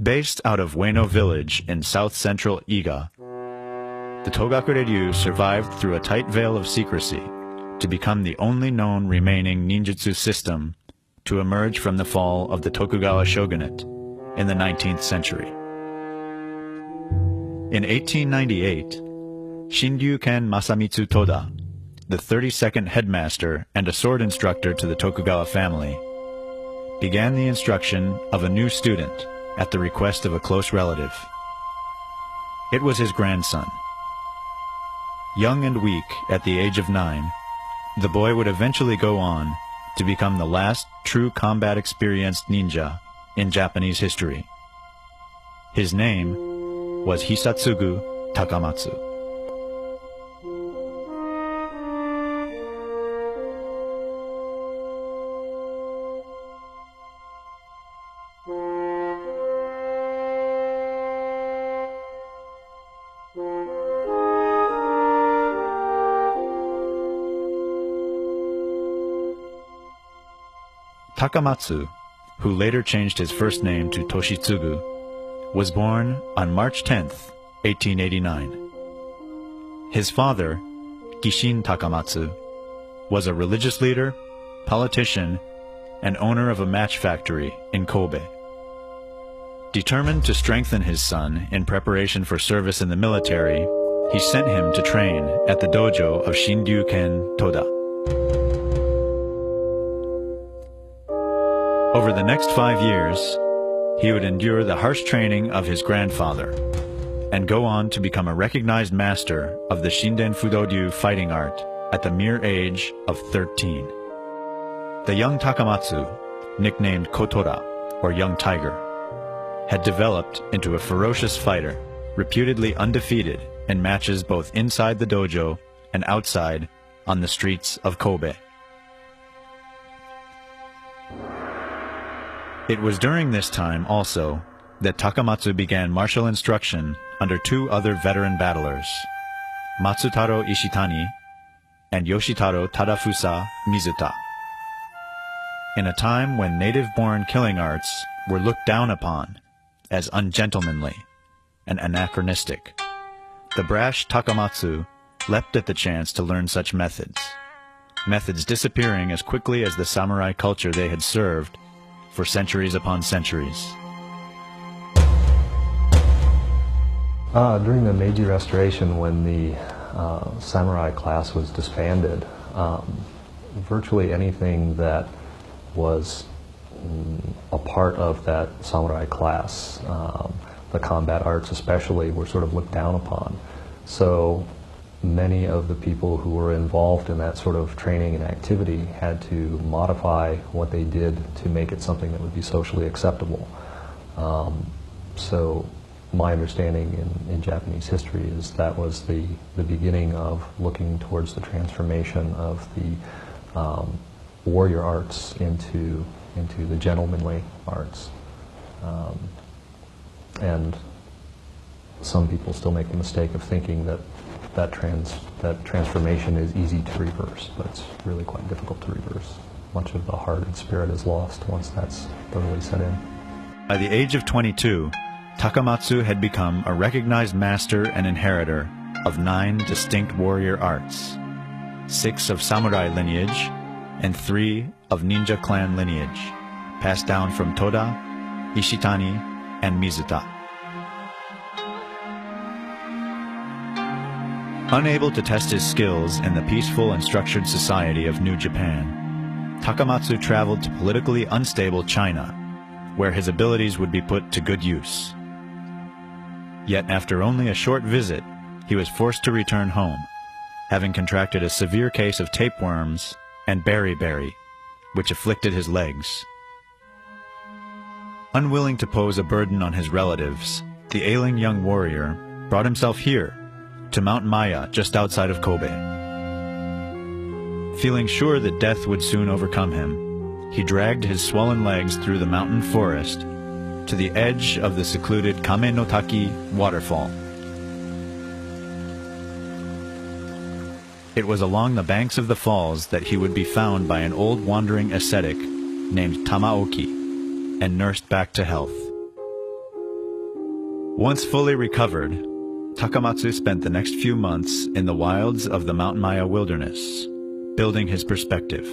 Based out of Ueno village in south-central Iga, the Togakure-ryu survived through a tight veil of secrecy to become the only known remaining ninjutsu system to emerge from the fall of the Tokugawa shogunate in the 19th century. In 1898, Shinryuken Masamitsu Toda, the 32nd headmaster and a sword instructor to the Tokugawa family, began the instruction of a new student at the request of a close relative. It was his grandson. Young and weak at the age of 9, the boy would eventually go on to become the last true combat-experienced ninja in Japanese history. His name was Hisatsugu Takamatsu. Takamatsu, who later changed his first name to Toshitsugu, was born on March 10, 1889. His father, Gishin Takamatsu, was a religious leader, politician, and owner of a match factory in Kobe. Determined to strengthen his son in preparation for service in the military, he sent him to train at the dojo of Shinryuken Toda. Over the next 5 years, he would endure the harsh training of his grandfather and go on to become a recognized master of the Shinden Fudoryu fighting art at the mere age of 13. The young Takamatsu, nicknamed Kotora, or Young Tiger, had developed into a ferocious fighter, reputedly undefeated in matches both inside the dojo and outside on the streets of Kobe. It was during this time also that Takamatsu began martial instruction under 2 other veteran battlers, Matsutaro Ishitani and Yoshitaro Tadafusa Mizuta. In a time when native-born killing arts were looked down upon as ungentlemanly and anachronistic, the brash Takamatsu leapt at the chance to learn such methods disappearing as quickly as the samurai culture they had served for centuries upon centuries. During the Meiji Restoration, when the samurai class was disbanded, virtually anything that was a part of that samurai class, the combat arts especially, were sort of looked down upon. So many of the people who were involved in that sort of training and activity had to modify what they did to make it something that would be socially acceptable. So my understanding in Japanese history is that was the beginning of looking towards the transformation of the warrior arts into the gentlemanly arts. And some people still make the mistake of thinking that transformation is easy to reverse, but it's really quite difficult to reverse. Much of the heart and spirit is lost once that's thoroughly set in. By the age of 22, Takamatsu had become a recognized master and inheritor of 9 distinct warrior arts, 6 of samurai lineage, and 3 of ninja clan lineage, passed down from Toda, Ishitani, and Mizuta. Unable to test his skills in the peaceful and structured society of New Japan, Takamatsu traveled to politically unstable China, where his abilities would be put to good use. Yet after only a short visit, he was forced to return home, having contracted a severe case of tapeworms and beriberi, which afflicted his legs. Unwilling to pose a burden on his relatives, the ailing young warrior brought himself here, to Mount Maya just outside of Kobe. Feeling sure that death would soon overcome him, he dragged his swollen legs through the mountain forest to the edge of the secluded Kame no Taki waterfall. It was along the banks of the falls that he would be found by an old wandering ascetic named Tamaoki and nursed back to health. Once fully recovered, Takamatsu spent the next few months in the wilds of the Mount Maya wilderness, building his perspective.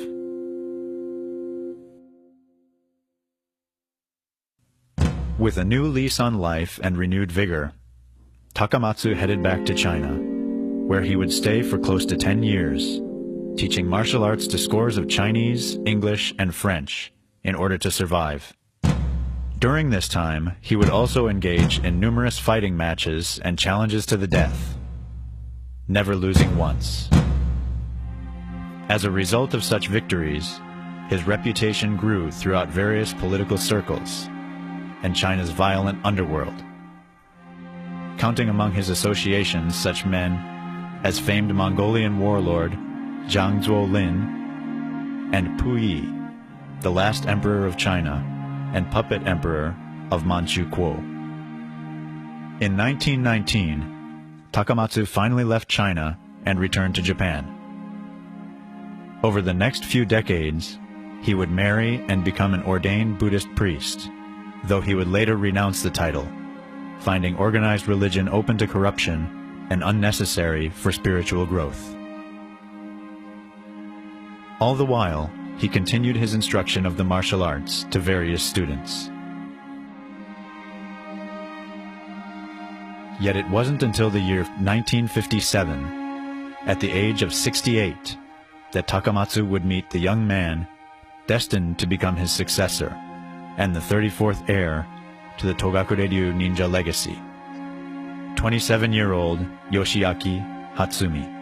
With a new lease on life and renewed vigor, Takamatsu headed back to China, where he would stay for close to 10 years, teaching martial arts to scores of Chinese, English, and French in order to survive. During this time, he would also engage in numerous fighting matches and challenges to the death, never losing once. As a result of such victories, his reputation grew throughout various political circles and China's violent underworld, counting among his associations such men as famed Mongolian warlord Zhang Zuolin and Puyi, the last emperor of China and puppet emperor of Manchu Kuo. In 1919, Takamatsu finally left China and returned to Japan. Over the next few decades, he would marry and become an ordained Buddhist priest, though he would later renounce the title, finding organized religion open to corruption and unnecessary for spiritual growth. All the while, he continued his instruction of the martial arts to various students. Yet it wasn't until the year 1957, at the age of 68, that Takamatsu would meet the young man destined to become his successor and the 34th heir to the Togakurei-ryu ninja legacy, 27-year-old Yoshiaki Hatsumi.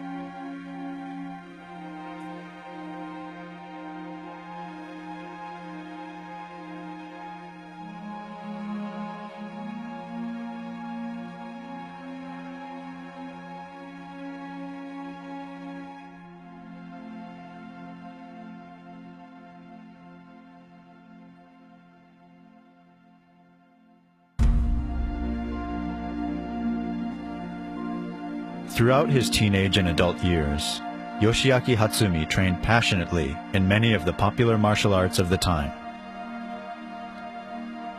Throughout his teenage and adult years, Yoshiaki Hatsumi trained passionately in many of the popular martial arts of the time.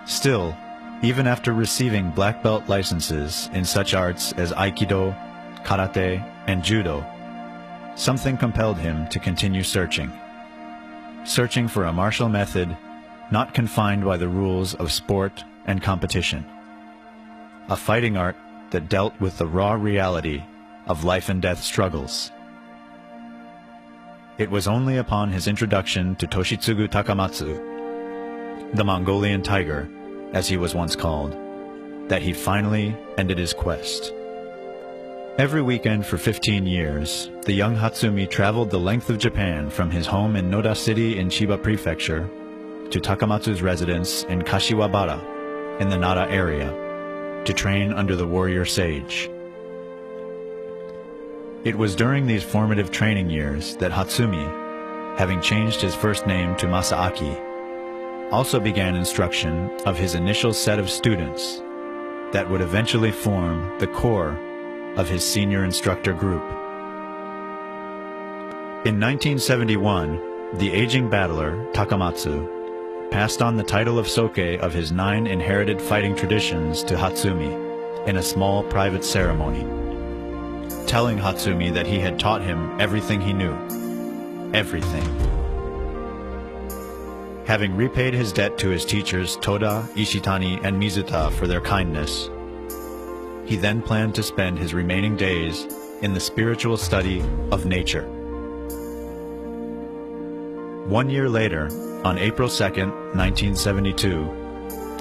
Still, even after receiving black belt licenses in such arts as Aikido, Karate, and Judo, something compelled him to continue searching for a martial method not confined by the rules of sport and competition, a fighting art that dealt with the raw reality of life and death struggles. It was only upon his introduction to Toshitsugu Takamatsu, the Mongolian tiger, as he was once called, that he finally ended his quest. Every weekend for 15 years, the young Hatsumi traveled the length of Japan from his home in Noda City in Chiba Prefecture to Takamatsu's residence in Kashiwabara in the Nara area to train under the warrior sage. It was during these formative training years that Hatsumi, having changed his first name to Masaaki, also began instruction of his initial set of students that would eventually form the core of his senior instructor group. In 1971, the aging battler, Takamatsu, passed on the title of Soke of his 9 inherited fighting traditions to Hatsumi in a small private ceremony, telling Hatsumi that he had taught him everything he knew. Everything. Having repaid his debt to his teachers Toda, Ishitani, and Mizuta for their kindness, he then planned to spend his remaining days in the spiritual study of nature. 1 year later, on April 2nd, 1972,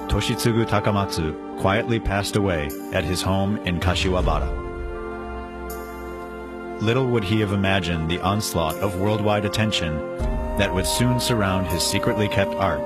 Toshitsugu Takamatsu quietly passed away at his home in Kashiwabara. Little would he have imagined the onslaught of worldwide attention that would soon surround his secretly kept art